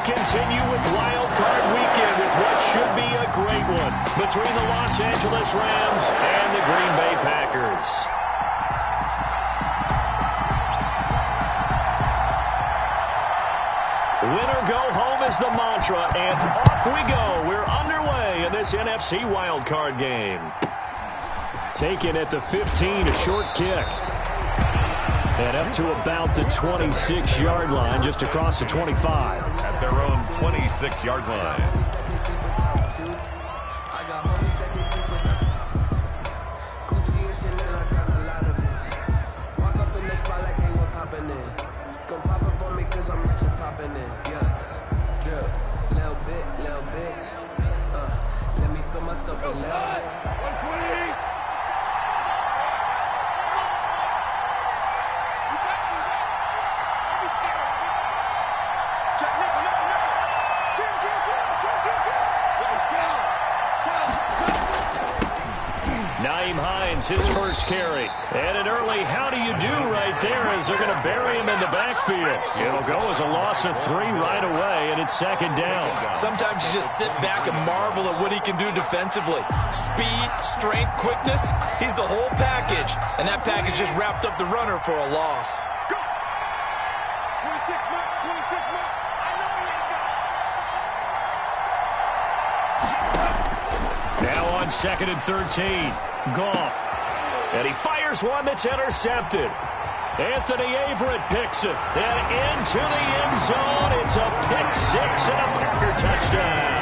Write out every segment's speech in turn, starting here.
continue with Wild Card Weekend with what should be a great one between the Los Angeles Rams and the Green Bay Packers. Winner go home is the mantra, and off we go. We're underway in this NFC wildcard game. Taken at the 15, a short kick. And up to about the 26-yard line, just across the 25. At their own 26-yard line. His first carry. And an early how do you do right there as they're going to bury him in the backfield. It'll go as a loss of 3 right away, and it's second down. Sometimes you just sit back and marvel at what he can do defensively. Speed, strength, quickness. He's the whole package. And that package just wrapped up the runner for a loss. Now on 2nd and 13. Goff. And he fires one that's intercepted. Anthony Averett picks it. And into the end zone. It's a pick 6 and a Packer touchdown.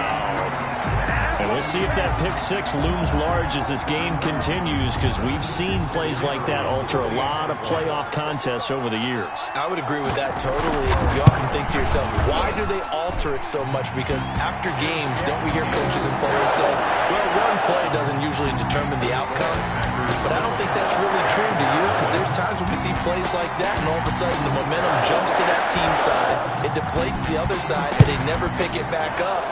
And we'll see if that pick 6 looms large as this game continues, because we've seen plays like that alter a lot of playoff contests over the years. I would agree with that totally. You often think to yourself, why do they alter it so much? Because after games, don't we hear coaches and players say, well, one play doesn't usually determine the outcome. But I don't think that's really true, do you? Because there's times when we see plays like that, and all of a sudden the momentum jumps to that team side. It deflates the other side, and they never pick it back up.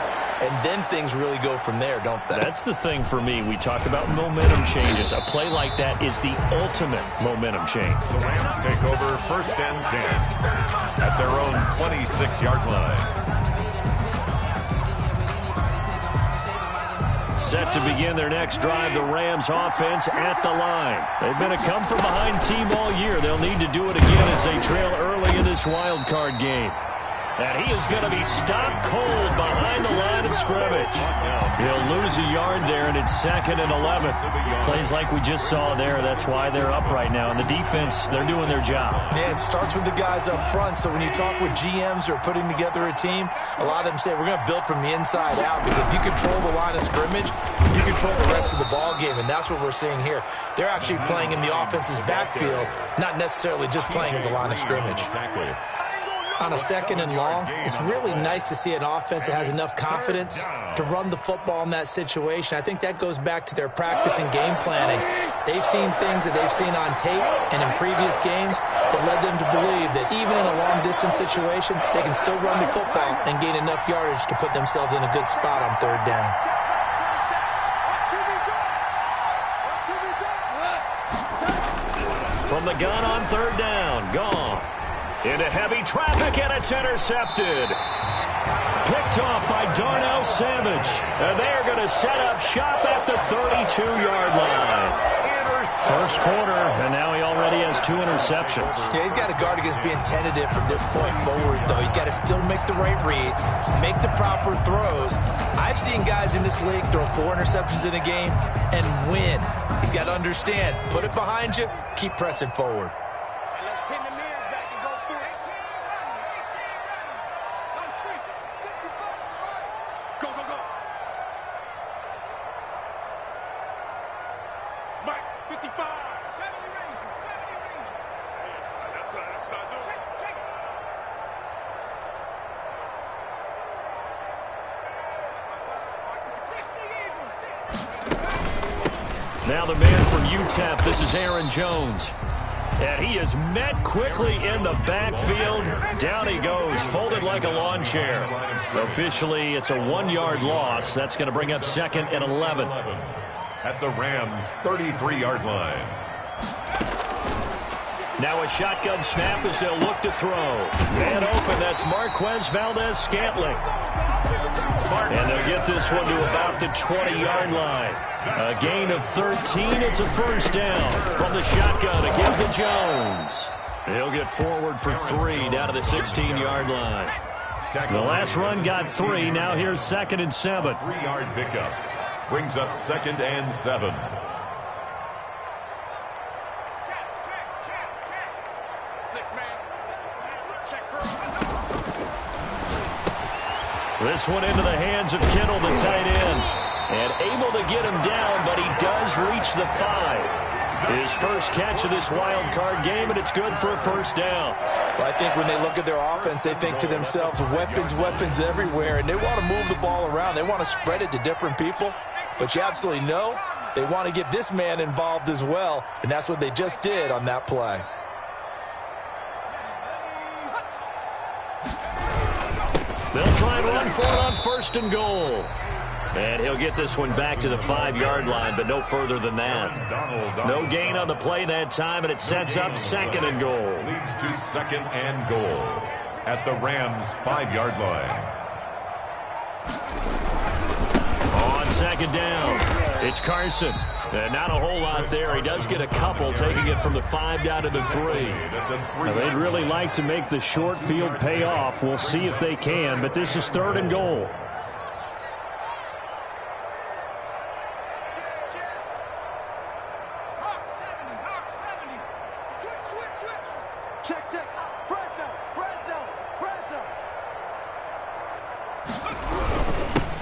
And then things really go from there, don't they? That's the thing for me. We talk about momentum changes. A play like that is the ultimate momentum change. The Rams take over 1st and 10 at their own 26-yard line. Set to begin their next drive, the Rams offense at the line. They've been a come-from-behind team all year. They'll need to do it again as they trail early in this wild card game. And he is going to be stopped cold behind the line of scrimmage. He'll lose a yard there, and it's 2nd and 11. Plays like we just saw there. That's why they're up right now. And the defense, they're doing their job. Yeah, it starts with the guys up front. So when you talk with GMs who are putting together a team, a lot of them say, we're going to build from the inside out. Because if you control the line of scrimmage, you control the rest of the ball game. And that's what we're seeing here. They're actually playing in the offense's backfield, not necessarily just playing in the line of scrimmage. On a 2nd and long, it's really nice to see an offense that has enough confidence to run the football in that situation. I think that goes back to their practice and game planning. They've seen things that they've seen on tape and in previous games that led them to believe that even in a long-distance situation, they can still run the football and gain enough yardage to put themselves in a good spot on 3rd down. From the gun on 3rd down, Goff. Into heavy traffic, and it's intercepted. Picked off by Darnell Savage. And they're going to set up shop at the 32-yard line. First quarter, and now he already has 2 interceptions. Yeah, he's got to guard against being tentative from this point forward, though. He's got to still make the right reads, make the proper throws. I've seen guys in this league throw 4 interceptions in a game and win. He's got to understand, put it behind you, keep pressing forward. Now the man from UTEP, this is Aaron Jones. And he is met quickly in the backfield. Down he goes, folded like a lawn chair. Officially, it's a 1-yard loss. That's going to bring up 2nd and 11. At the Rams' 33-yard line. Now a shotgun snap as they'll look to throw. Man open, that's Marquez Valdez-Scantling. And they'll get this one to about the 20-yard line. A gain of 13. It's a first down from the shotgun again to Jones. He'll get forward for 3 down to the 16-yard line. The last run got 3. Now here's 2nd and 7. 3-yard pickup. Brings up 2nd and 7. This one into the hands of Kittle, the tight end. And able to get him down, but he does reach the 5. His first catch of this wild card game, and it's good for a first down. Well, I think when they look at their offense, they think to themselves, weapons, weapons everywhere, and they want to move the ball around. They want to spread it to different people. But you absolutely know they want to get this man involved as well, and that's what they just did on that play. They'll try and run for it on 1st and goal. And he'll get this one back to the 5-yard line, but no further than that. No gain on the play that time, and it sets up 2nd and goal. Leads to 2nd and goal at the Rams' 5-yard line. On 2nd down, it's Carson. And not a whole lot there. He does get a couple, taking it from the 5 down to the 3. Now, they'd really like to make the short field pay off. We'll see if they can, but this is 3rd and goal.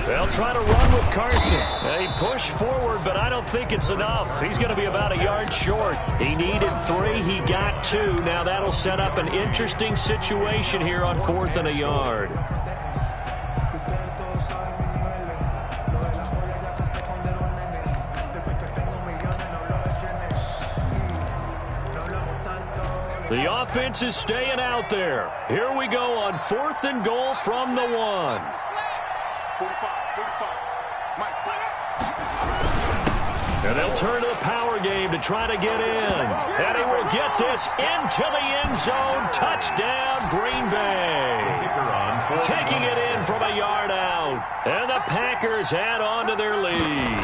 They'll try to run with Carson. They push forward, but I don't think it's enough. He's going to be about a yard short. He needed 3. He got 2. Now that'll set up an interesting situation here on 4th and a yard. The offense is staying out there. Here we go on 4th and goal from the 1. And they'll turn to the power game to try to get in. And he will get this into the end zone. Touchdown, Green Bay. Taking it in from a yard out. And the Packers add on to their lead.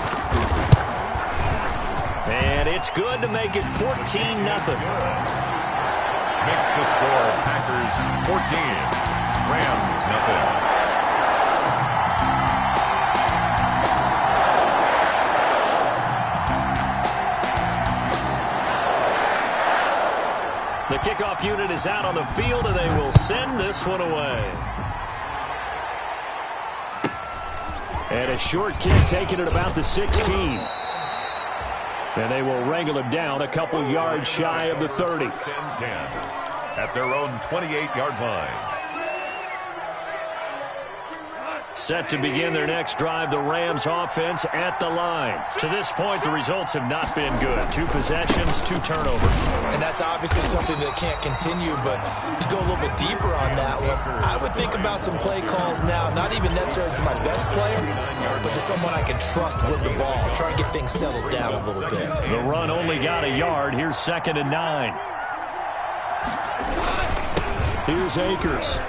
And it's good to make it 14-0. Makes the score Packers 14, Rams nothing. The kickoff unit is out on the field, and they will send this one away. And a short kick taken at about the 16. And they will wrangle him down a couple yards shy of the 30. 10 at their own 28-yard line. Set to begin their next drive, the Rams offense at the line. To this point, the results have not been good. 2 possessions, 2 turnovers. And that's obviously something that can't continue, but to go a little bit deeper on that one, I would think about some play calls now, not even necessarily to my best player, but to someone I can trust with the ball. Try and get things settled down a little bit. The run only got a yard. Here's 2nd and 9. Here's Akers.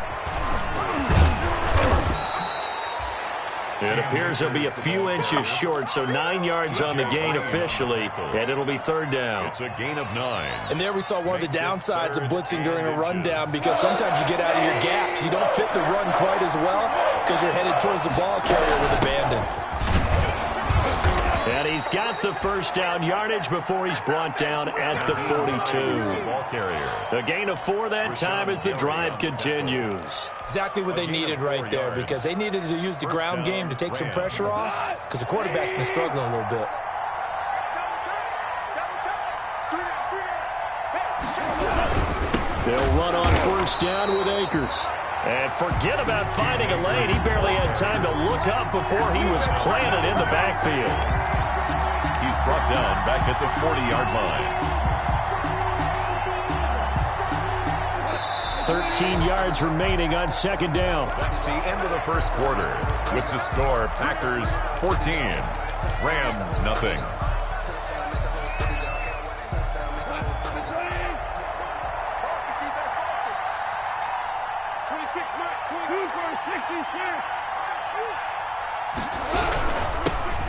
It appears he'll be a few inches short, so 9 yards on the gain officially, and it'll be 3rd down. It's a gain of 9. And there we saw one of the downsides of blitzing during a rundown, because sometimes you get out of your gaps. You don't fit the run quite as well because you're headed towards the ball carrier with abandon. And he's got the first down yardage before he's brought down at the 42. A gain of 4 that time as the drive continues. Exactly what they needed right there, because they needed to use the ground game to take some pressure off, because the quarterback's been struggling a little bit. They'll run on first down with Akers. And forget about finding a lane. He barely had time to look up before he was planted in the backfield. He's brought down back at the 40-yard line. 13 yards remaining on 2nd down. That's the end of the first quarter. With the score, Packers 14, Rams nothing.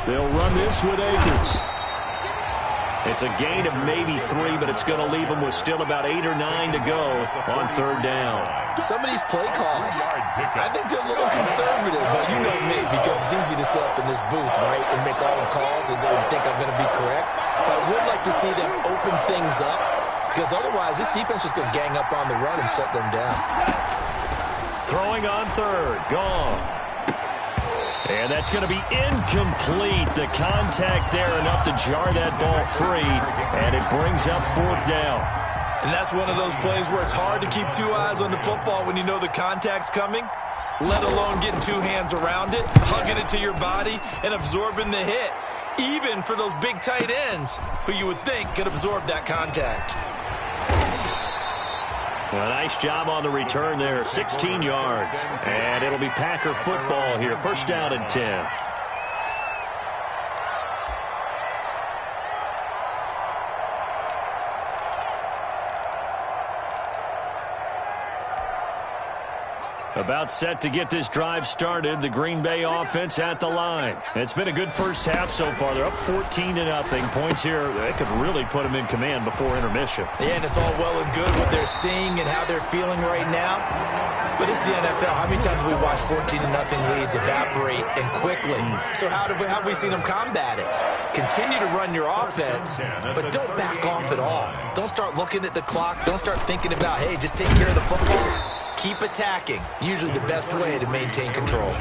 They'll run this with Akers. It's a gain of maybe 3, but it's going to leave them with still about 8 or 9 to go on third down. Some of these play calls, I think they're a little conservative, but you know me, because it's easy to sit up in this booth, right, and make all the calls and think I'm going to be correct. But I would like to see them open things up, because otherwise this defense is going to gang up on the run and shut them down. Throwing on third, Goff. And that's going to be incomplete. The contact there enough to jar that ball free, and it brings up fourth down. And that's one of those plays where it's hard to keep 2 eyes on the football when you know the contact's coming, let alone getting 2 hands around it, hugging it to your body, and absorbing the hit, even for those big tight ends who you would think could absorb that contact. Well, nice job on the return there, 16 yards. And it'll be Packer football here, first down and 10. About set to get this drive started. The Green Bay offense at the line. It's been a good first half so far. They're up 14-0. Points here, they could really put them in command before intermission. Yeah, and it's all well and good what they're seeing and how they're feeling right now. But it's the NFL. How many times have we watched 14-0 leads evaporate and quickly? So how have we seen them combat it? Continue to run your offense, but don't back off at all. Don't start looking at the clock. Don't start thinking about, hey, just take care of the football. Keep attacking. Usually the best way to maintain control.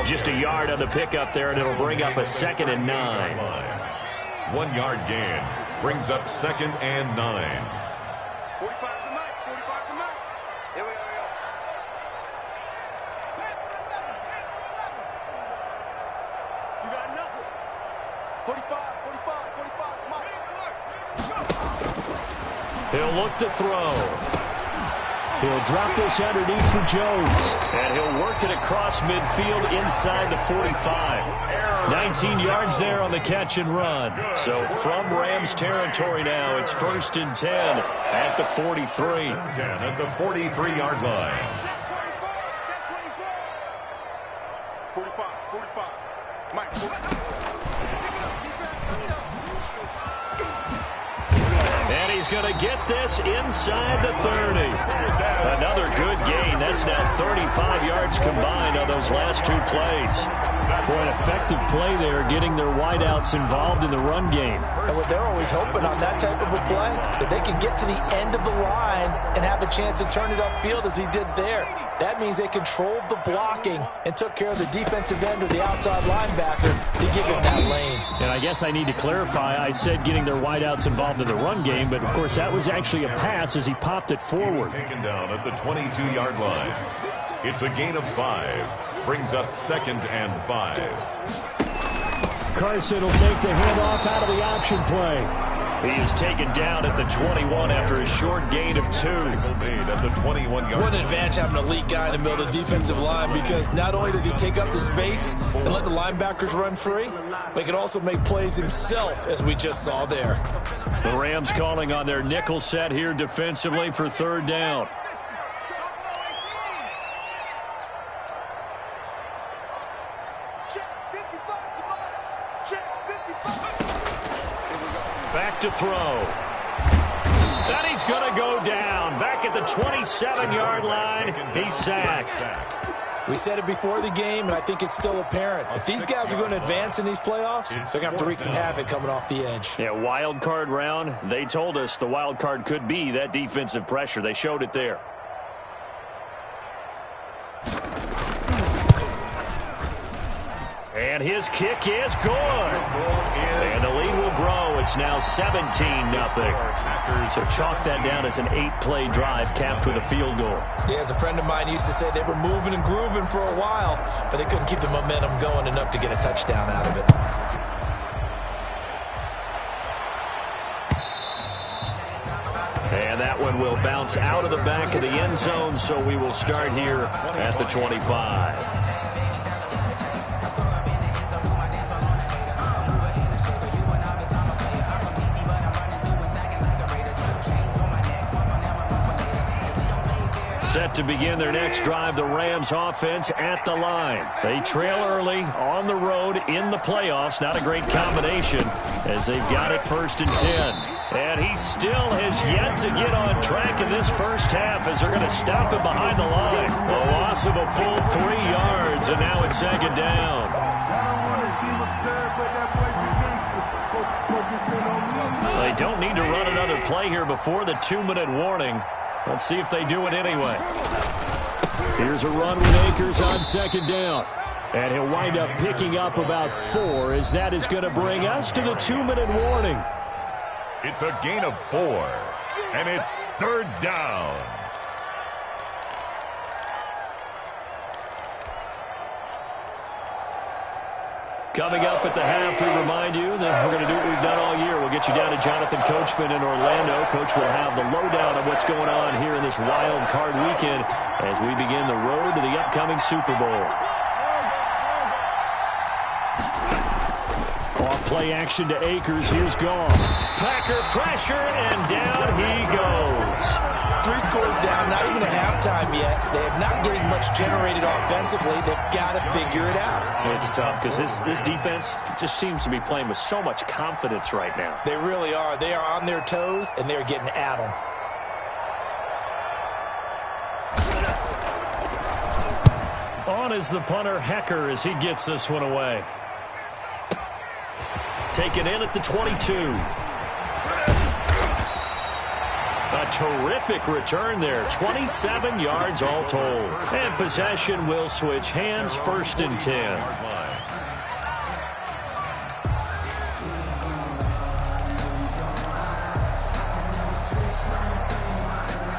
Just a yard on the pickup there, and it'll bring up a 2nd and 9. 1 yard gain brings up 2nd and 9. 45 to Mike. 45 to Mike. Here we go. You got nothing. 45, Mike. He'll look to throw. He'll drop this underneath for Jones. And he'll work it across midfield inside the 45. 19 yards there on the catch and run. So from Rams territory now, it's 1st and 10 at the 43. 10 at the 43-yard line. 45. Mike, 45. And he's going to get this inside the 30. Another good gain. That's now 35 yards combined on those last 2 plays. Boy, an effective play there, getting their wideouts involved in the run game. And what they're always hoping on that type of a play, that they can get to the end of the line and have a chance to turn it upfield as he did there. That means they controlled the blocking and took care of the defensive end or the outside linebacker to give him that lane. And I guess I need to clarify, I said getting their wideouts involved in the run game, but of course that was actually a pass as he popped it forward. Taken down at the 22-yard line. It's a gain of 5. Brings up 2nd and 5. Carson will take the handoff out of the option play. He is taken down at the 21 after a short gain of 2. Made at the 21-yard What an advantage having an elite guy in the middle of the defensive line, because not only does he take up the space and let the linebackers run free, but he can also make plays himself, as we just saw there. The Rams calling on their nickel set here defensively for 3rd down. Back to throw. And he's going to go down. Back at the 27-yard line. He's sacked. We said it before the game, and I think it's still apparent. If these guys are going to advance in these playoffs, they're going to have to wreak some havoc coming off the edge. Yeah, wild card round. They told us the wild card could be that defensive pressure. They showed it there. And his kick is good. And the lead will grow. It's now 17-0. So chalk that down as an 8-play drive capped with a field goal. Yeah, as a friend of mine used to say, they were moving and grooving for a while, but they couldn't keep the momentum going enough to get a touchdown out of it. And that one will bounce out of the back of the end zone, so we will start here at the 25. Set to begin their next drive, the Rams offense at the line. They trail early on the road in the playoffs. Not a great combination as they've got it 1st and 10. And he still has yet to get on track in this first half as they're going to stop him behind the line. A loss of a full 3 yards, and now it's 2nd down. They don't need to run another play here before the 2-minute warning. Let's see if they do it anyway. Here's a run with Akers on 2nd down. And he'll wind up picking up about 4 as that is going to bring us to the 2-minute warning. It's a gain of 4, and it's 3rd down. Coming up at the half, we remind you that we're going to do what we've done all year. We'll get you down to Jonathan Coachman in Orlando. Coach will have the lowdown on what's going on here in this wild card weekend as we begin the road to the upcoming Super Bowl. Off play action to Akers. Here's Goff. Packer pressure, and down he goes. 3 scores down, not even a halftime yet. They have not getting much generated offensively. They've got to figure it out. It's tough because this defense just seems to be playing with so much confidence right now. They really are. They are on their toes, and they're getting at them. On is the punter, Hecker, as he gets this one away. Taken in at the 22. A terrific return there. 27 yards all told. And possession will switch hands, 1st and 10.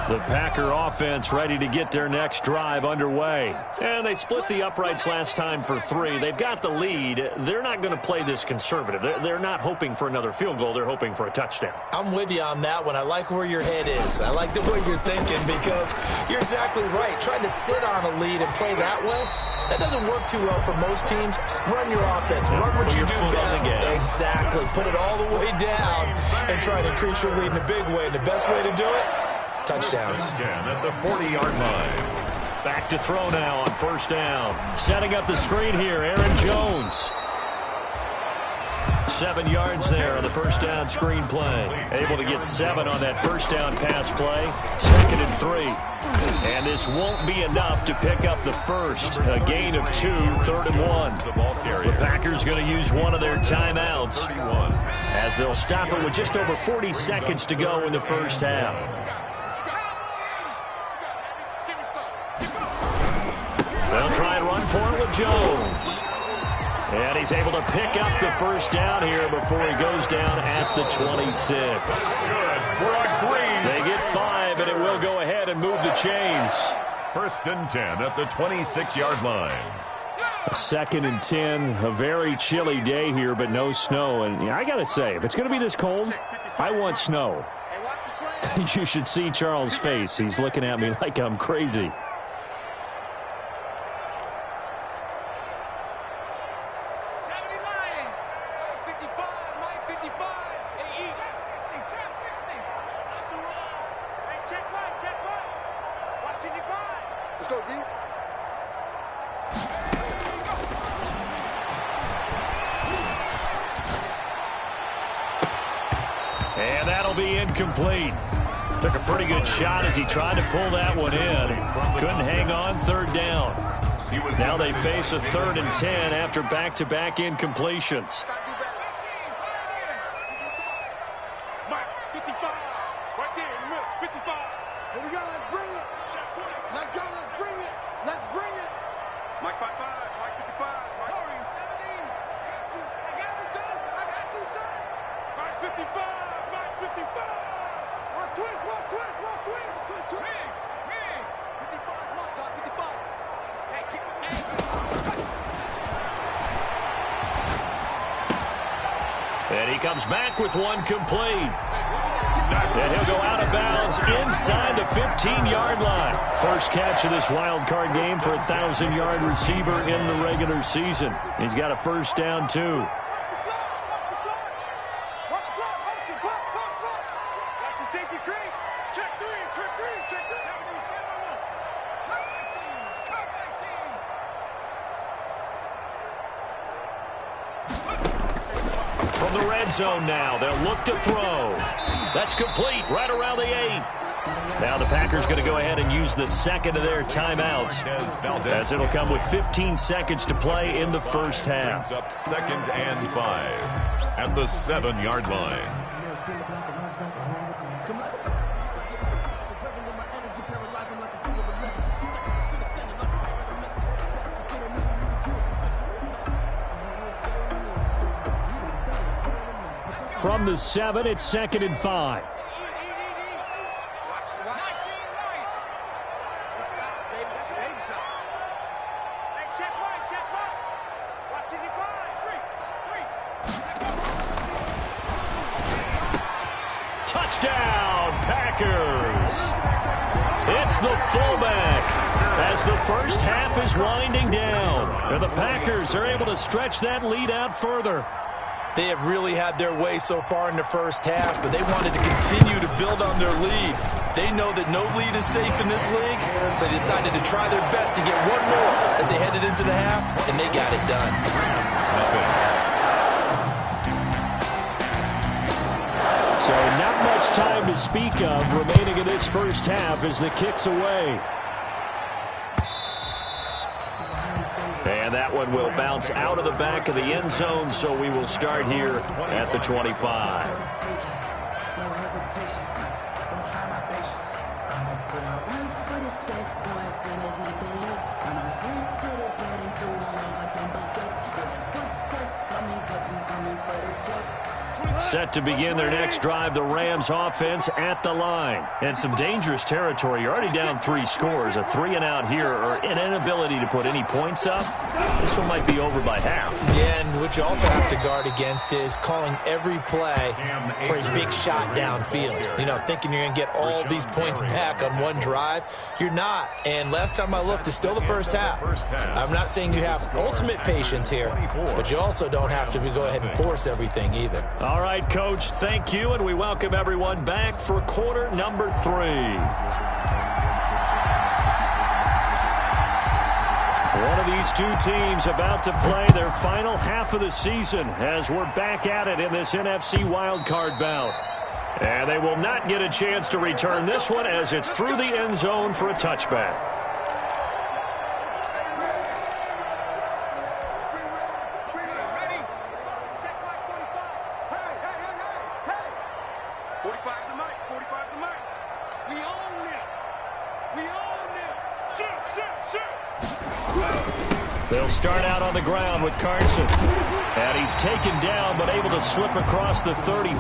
The Packer offense ready to get their next drive underway. And they split the uprights last time for 3. They've got the lead. They're not going to play this conservative. They're not hoping for another field goal. They're hoping for a touchdown. I'm with you on that one. I like where your head is. I like the way you're thinking because you're exactly right. Trying to sit on a lead and play that way, that doesn't work too well for most teams. Run your offense. Run what you do best. Exactly. Put it all the way down and try to increase your lead in a big way. And the best way to do it, touchdowns. 10 at the 40-yard line. Back to throw now on 1st down. Setting up the screen here, Aaron Jones. 7 yards there on the 1st down screen play. Able to get 7 on that 1st down pass play. 2nd and 3. And this won't be enough to pick up the first. A gain of 2, 3rd and 1. The Packers going to use one of their timeouts as they'll stop it with just over 40 seconds to go in the first half. They'll try and run for it with Jones. And he's able to pick up the 1st down here before he goes down at the 26. Good for a green. They get 5, and it will go ahead and move the chains. 1st and 10 at the 26-yard line. 2nd and 10, a very chilly day here, but no snow. And I got to say, if it's going to be this cold, I want snow. You should see Charles' face. He's looking at me like I'm crazy. And that'll be incomplete. Took a pretty good shot as he tried to pull that one in. Couldn't hang on 3rd down. Now they face a 3rd and 10 after back-to-back incompletions. And he comes back with one complete. And he'll go out of bounds inside the 15-yard line. First catch of this wild card game for a 1,000-yard receiver in the regular season. He's got a 1st down, too. From the red zone now, they'll look to throw. That's complete, right around the 8. Now the Packers going to go ahead and use the second of their timeouts, as it'll come with 15 seconds to play in the first half. Up 2nd and 5 at the 7-yard line. From the 7, it's 2nd and 5. Touchdown, Packers! It's the fullback as the first half is winding down. And the Packers are able to stretch that lead out further. They have really had their way so far in the first half, but they wanted to continue to build on their lead. They know that no lead is safe in this league, so they decided to try their best to get one more as they headed into the half, and they got it done. So not much time to speak of remaining in this first half as the kick's away. And that one will bounce out of the back of the end zone, so we will start here at the 25. Set to begin their next drive, the Rams offense at the line. And some dangerous territory. You're already down 3 scores. A 3-and-out here, or an inability to put any points up. This one might be over by half. Yeah, and what you also have to guard against is calling every play for a big shot downfield. You know, thinking you're going to get all these points back on one drive. You're not. And last time I looked, it's still the first half. I'm not saying you have ultimate patience here, but you also don't have to go ahead and force everything either. All right, Coach, thank you, and we welcome everyone back for quarter number 3. One of these two teams about to play their final half of the season as we're back at it in this NFC wildcard bout. And they will not get a chance to return this one as it's through the end zone for a touchback. They'll start out on the ground with Carson. And he's taken down, but able to slip across the 35.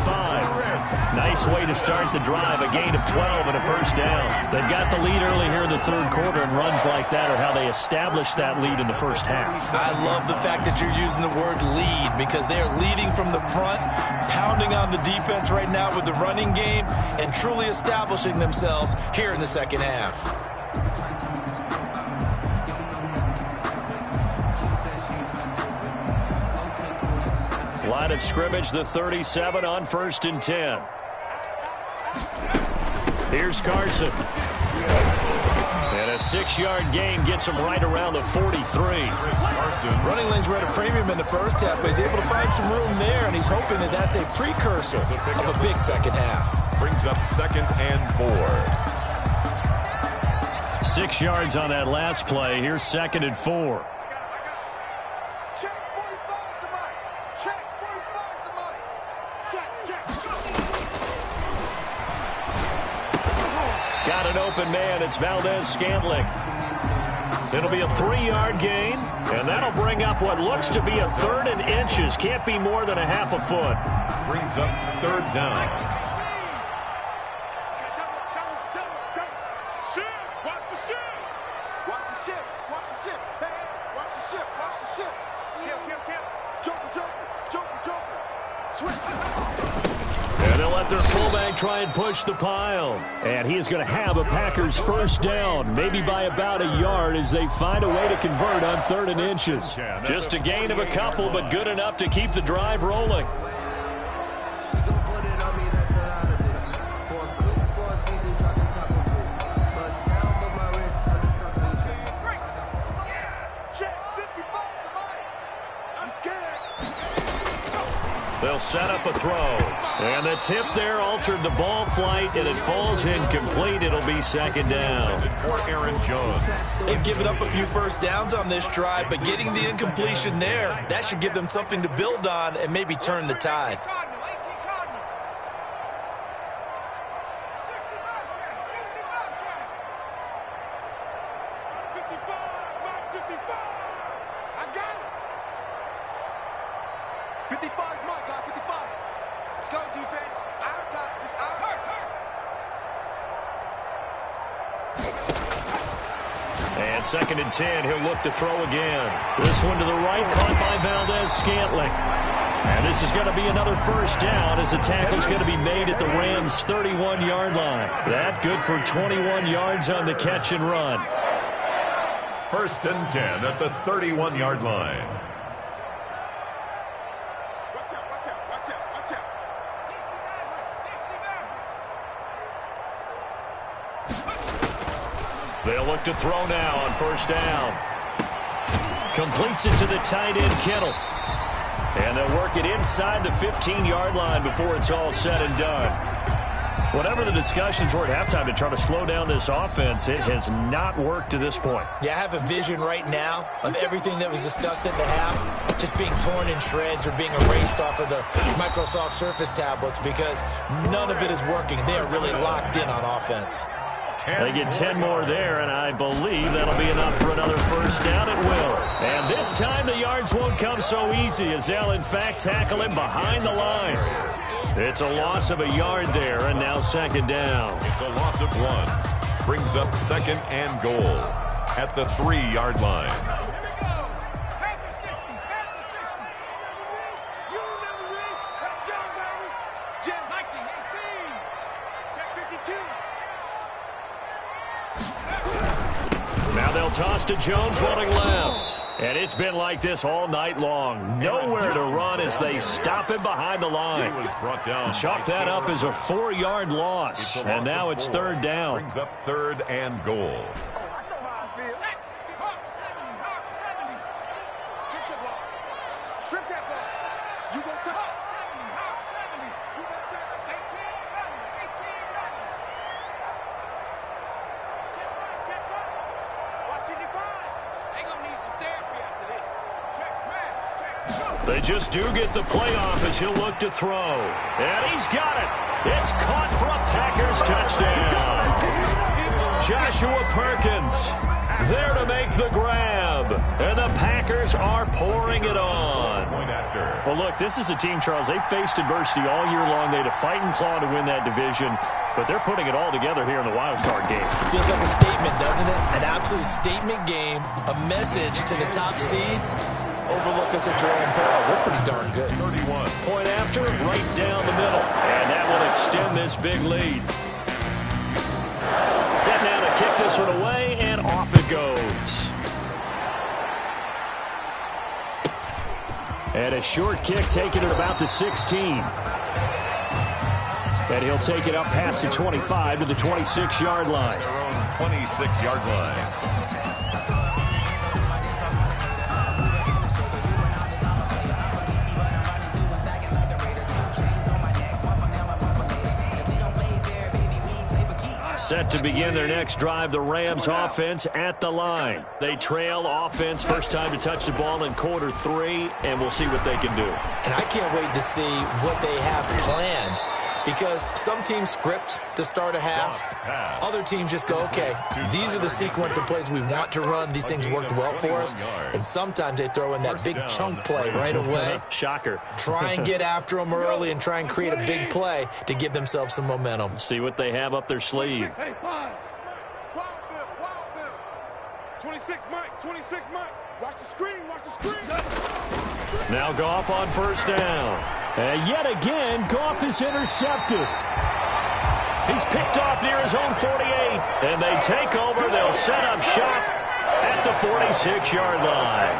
Nice way to start the drive, a gain of 12 and a first down. They've got the lead early here in the third quarter, and runs like that are how they established that lead in the first half. I love the fact that you're using the word lead, because they are leading from the front, pounding on the defense right now with the running game, and truly establishing themselves here in the second half. Line of scrimmage, the 37 on 1st and 10. Here's Carson. And a 6-yard gain gets him right around the 43. Running lanes were at a premium in the first half, but he's able to find some room there, and he's hoping that that's a precursor of a big second half. Brings up 2nd and 4. 6 yards on that last play. Here's 2nd and 4. Got an open man. It's Valdez-Scantling. It'll be a 3-yard gain, and that'll bring up what looks to be a 3rd and inches. Can't be more than a half a foot. Brings up 3rd down. Watch the ship. Watch the ship. Watch the ship. Hey, watch the ship. Watch the ship. Kill. Joker. Switch. And they'll let their fullback try and push the pile. And he is going to have a Packers first down, maybe by about a yard, as they find a way to convert on 3rd and inches. Just a gain of a couple, but good enough to keep the drive rolling. They'll set up a throw. And the tip there altered the ball flight, and it falls incomplete. It'll be second down. For Aaron Jones. They've given up a few first downs on this drive, but getting the incompletion there, that should give them something to build on and maybe turn the tide. And second and 10, he'll look to throw again. This one to the right, caught by Valdez-Scantling. And this is going to be another first down as the tackle's going to be made at the Rams' 31-yard line. That good for 21 yards on the catch and run. First and 10 at the 31-yard line. They'll look to throw now on first down. Completes it to the tight end, Kittle. And they'll work it inside the 15-yard line before it's all said and done. Whatever the discussions were at halftime to try to slow down this offense, it has not worked to this point. Yeah, I have a vision right now of everything that was discussed at the half just being torn in shreds or being erased off of the Microsoft Surface tablets because none of it is working. They are really locked in on offense. They get 10 more there, and I believe that'll be enough for another first down. It will. And this time the yards won't come so easy as they'll, in fact, tackle him behind the line. It's a loss of a yard there, and now second down. It's a loss of 1. Brings up second and goal at the 3-yard line. Toss to Jones running left. And it's been like this all night long. Nowhere to run as they stop him behind the line. Chalk that up as a 4-yard loss. And now it's third down. Brings up third and goal. They just do get the playoff as he'll look to throw. And he's got it. It's caught for a Packers touchdown. Joshua Perkins there to make the grab. And the Packers are pouring it on. Well, look, this is a team, Charles, they faced adversity all year long. They had to fight and claw to win that division. But they're putting it all together here in the wild card game. Feels like a statement, doesn't it? An absolute statement game. A message to the top seeds. Overlook us at Jerome Powell. We're pretty darn good. 31. Point after, right down the middle. And that will extend this big lead. Set now to kick this one away, and off it goes. And a short kick taken at about the 16. And he'll take it up past the 25 to the 26-yard line. Their own 26-yard line. Set to begin their next drive, the Rams offense at the line. They trail offense, first time to touch the ball in quarter 3, and we'll see what they can do. And I can't wait to see what they have planned because some teams script to start a half. Other teams just go, okay, these are the sequence of plays we want to run. These things worked well for us. And sometimes they throw in that big chunk play right away. Shocker. Try and get after them early and try and create a big play to give themselves some momentum. See what they have up their sleeve. 26 Mike, 26 Mike. Watch the screen, watch the screen. Now Goff on first down. And yet again, Goff is intercepted. He's picked off near his own 48. And they take over. They'll set up shop at the 46-yard line.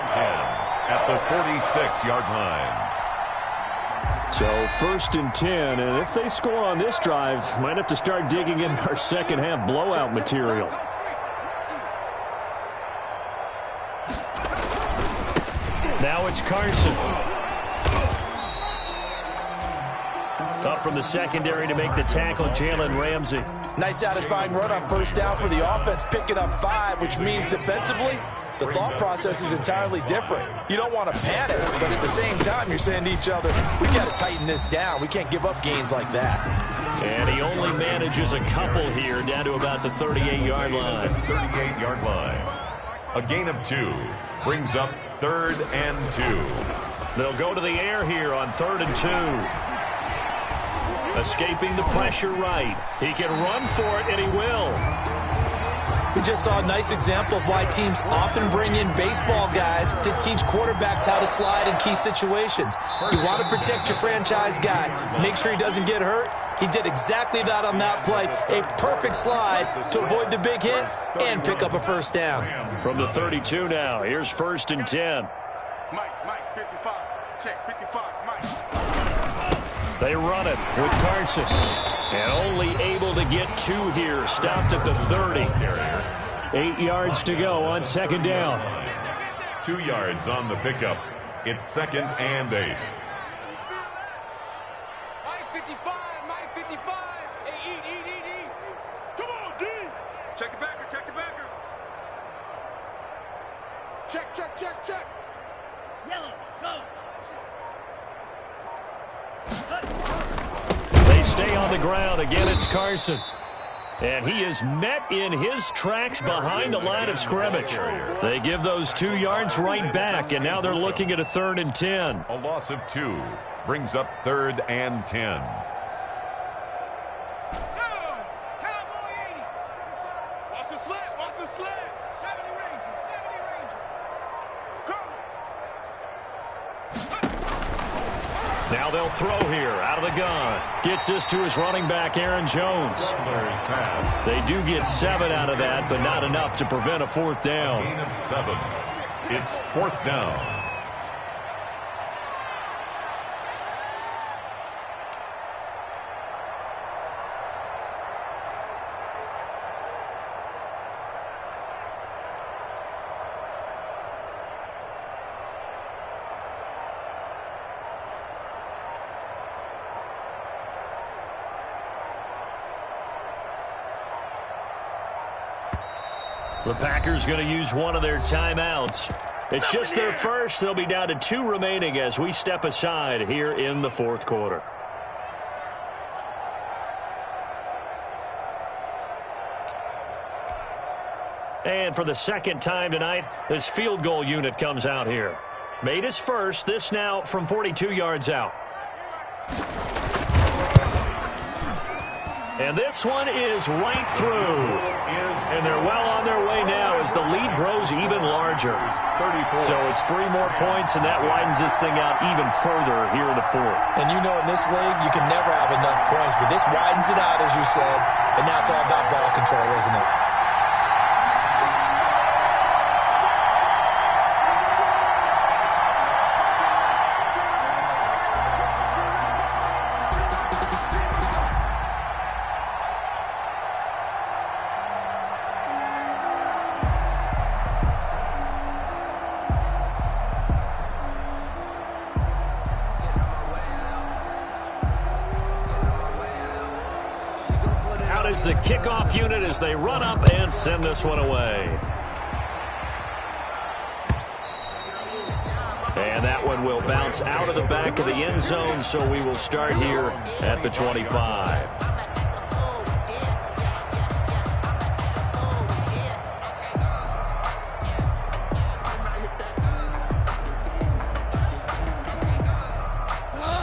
At the 46-yard line. So first and 10. And if they score on this drive, might have to start digging in our second half blowout material. Now it's Carson. Up from the secondary to make the tackle, Jalen Ramsey. Nice satisfying run on first down for the offense, picking up 5, which means defensively, the thought process is entirely different. You don't want to panic, but at the same time, you're saying to each other, we got to tighten this down. We can't give up gains like that. And he only manages a couple here, down to about the 38-yard line. 38-yard line. A gain of 2 brings up 3rd and 2. They'll go to the air here on 3rd and 2. Escaping the pressure right. He can run for it, and he will. We just saw a nice example of why teams often bring in baseball guys to teach quarterbacks how to slide in key situations. You want to protect your franchise guy. Make sure he doesn't get hurt. He did exactly that on that play. A perfect slide to avoid the big hit and pick up a first down. From the 32 now, here's 1st and 10. Mike, 55. Check, 55, Mike. They run it with Carson. And only able to get 2 here. Stopped at the 30. 8 yards to go on 2nd down. 2 yards on the pickup. It's 2nd and 8. Mike 55, Mike 55. Hey, eat. Come on, D. Check the backer. Check. Yellow, go. They stay on the ground. Again, it's Carson. And he is met in his tracks behind the line of scrimmage. They give those 2 yards right back, and now they're looking at a 3rd and 10. A loss of 2 brings up 3rd and 10. Cowboy 80. Watch the sled. 70 Ranger. Come. Now they'll throw here out of the gun. Gets this to his running back, Aaron Jones. Pass. They do get 7 out of that, but not enough to prevent a 4th down. Gain of 7. It's 4th down. The Packers going to use one of their timeouts. It's just their first. They'll be down to 2 remaining as we step aside here in the 4th quarter. And for the 2nd time tonight, this field goal unit comes out here. Made his first. This now from 42 yards out. And this one is right through. And they're well on their way now as the lead grows even larger. 34. So it's 3 more points, and that widens this thing out even further here in the 4th. And you know in this league, you can never have enough points, but this widens it out, as you said, and now it's all about ball control, isn't it? Is the kickoff unit as they run up and send this one away. And that one will bounce out of the back of the end zone, so we will start here at the 25.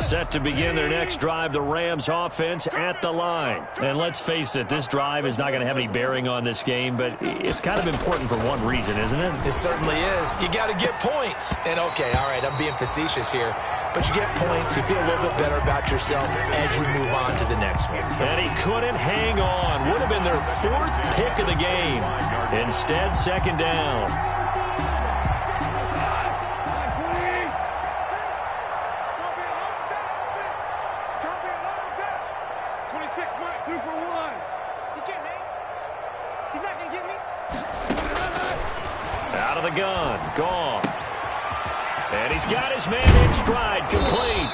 Set to begin their next drive, the Rams offense at the line. And let's face it, this drive is not going to have any bearing on this game, but it's kind of important for one reason, isn't it? It certainly is. You got to get points. And okay, all right, I'm being facetious here, but you get points, you feel a little bit better about yourself as you move on to the next one. And he couldn't hang on. Would have been their 4th pick of the game. Instead, 2nd down. Out of the gun, Goff. And he's got his man in stride, complete.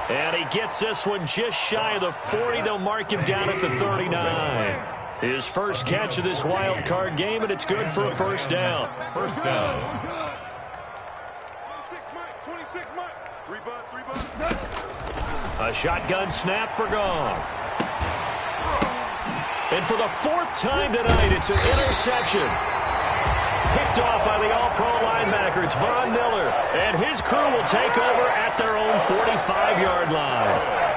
And he gets this one just shy of the 40. They'll mark him down at the 39. His first catch of this wild card game, and it's good for a first down. First down. 26 Mike. 3 bucks. A shotgun snap for Goff. And for the 4th time tonight, it's an interception. Picked off by the all-pro linebacker. It's Von Miller. And his crew will take over at their own 45-yard line.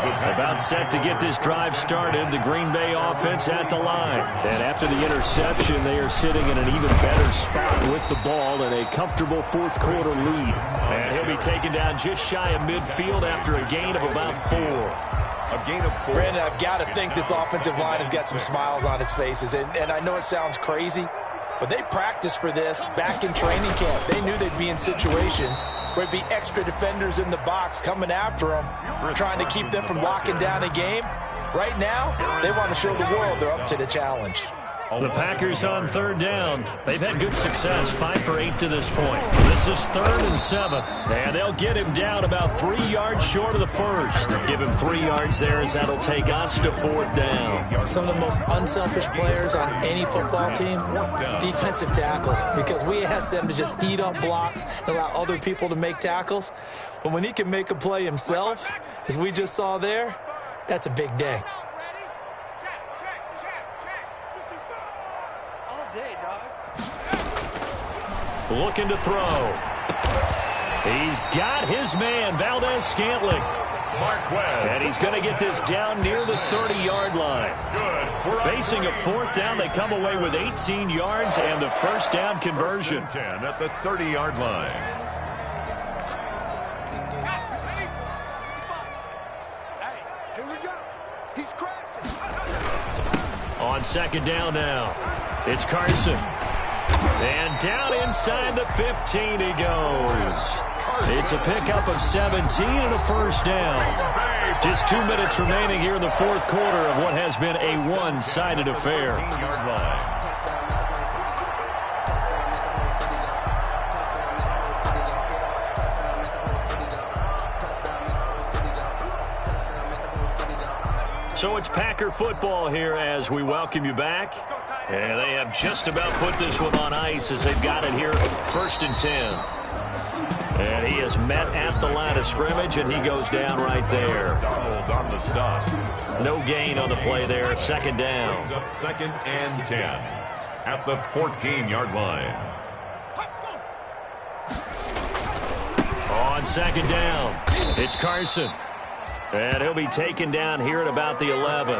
About set to get this drive started, the Green Bay offense at the line. And after the interception, they are sitting in an even better spot with the ball and a comfortable fourth-quarter lead. And he'll be taken down just shy of midfield after a gain of about 4. A gain of 4. Brandon, I've got to think this offensive line has got some smiles on its faces. And I know it sounds crazy, but they practiced for this back in training camp. They knew they'd be in situations where there'd be extra defenders in the box coming after them, trying to keep them from locking down a game. Right now, they want to show the world they're up to the challenge. The Packers on 3rd down. They've had good success, 5 for 8 to this point. This is 3rd and 7. And they'll get him down about 3 yards short of the first. Give him 3 yards there as that'll take us to 4th down. Some of the most unselfish players on any football team, defensive tackles, because we ask them to just eat up blocks and allow other people to make tackles. But when he can make a play himself, as we just saw there, that's a big day. Looking to throw. He's got his man, Valdez-Scantling. Marquez. And he's going to get this down near the 30-yard line. Good. Facing a 4th down, they come away with 18 yards and the first down conversion. 10 at the 30-yard line. Hey, here we go. He's crashing. On 2nd down now, it's Carson. And down inside the 15 he goes. It's a pickup of 17 and a first down. Just 2 minutes remaining here in the 4th quarter of what has been a one-sided affair. 15-yard line. So it's Packer football here as we welcome you back. And they have just about put this one on ice as they've got it here, 1st and 10. And he is met at the line of scrimmage, and he goes down right there. Donald on the stop. No gain on the play there, 2nd down. Brings up 2nd and 10 at the 14-yard line. On 2nd down, it's Carson. And he'll be taken down here at about the 11.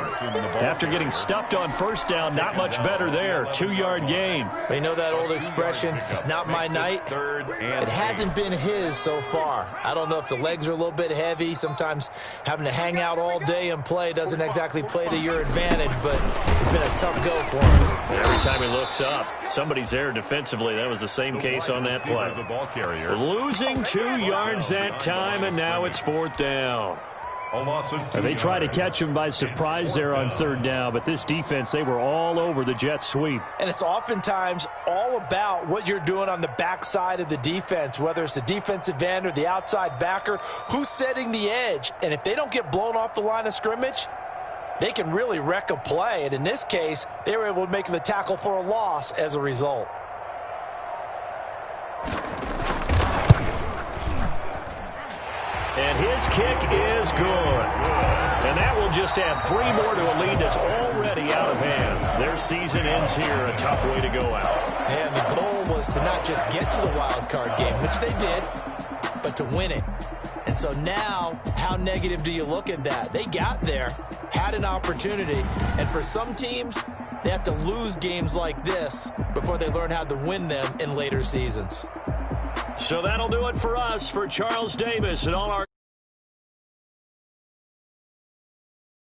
After getting stuffed on 1st down, not much better there. 2-yard gain. You know that old expression, it's not my night? It hasn't been his so far. I don't know if the legs are a little bit heavy. Sometimes having to hang out all day and play doesn't exactly play to your advantage, but it's been a tough go for him. Every time he looks up, somebody's there defensively. That was the same case on that play. The ball carrier. Losing 2 yards that time, and now it's 4th down. They tried to catch him by surprise there on 3rd down, but this defense, they were all over the jet sweep. And it's oftentimes all about what you're doing on the backside of the defense, whether it's the defensive end or the outside backer, who's setting the edge. And if they don't get blown off the line of scrimmage, they can really wreck a play. And in this case, they were able to make the tackle for a loss as a result. And his kick is good. And that will just add 3 more to a lead that's already out of hand. Their season ends here, a tough way to go out. And the goal was to not just get to the wild card game, which they did, but to win it. And so now, how negative do you look at that? They got there, had an opportunity, and for some teams, they have to lose games like this before they learn how to win them in later seasons. So that'll do it for us. For Charles Davis and all our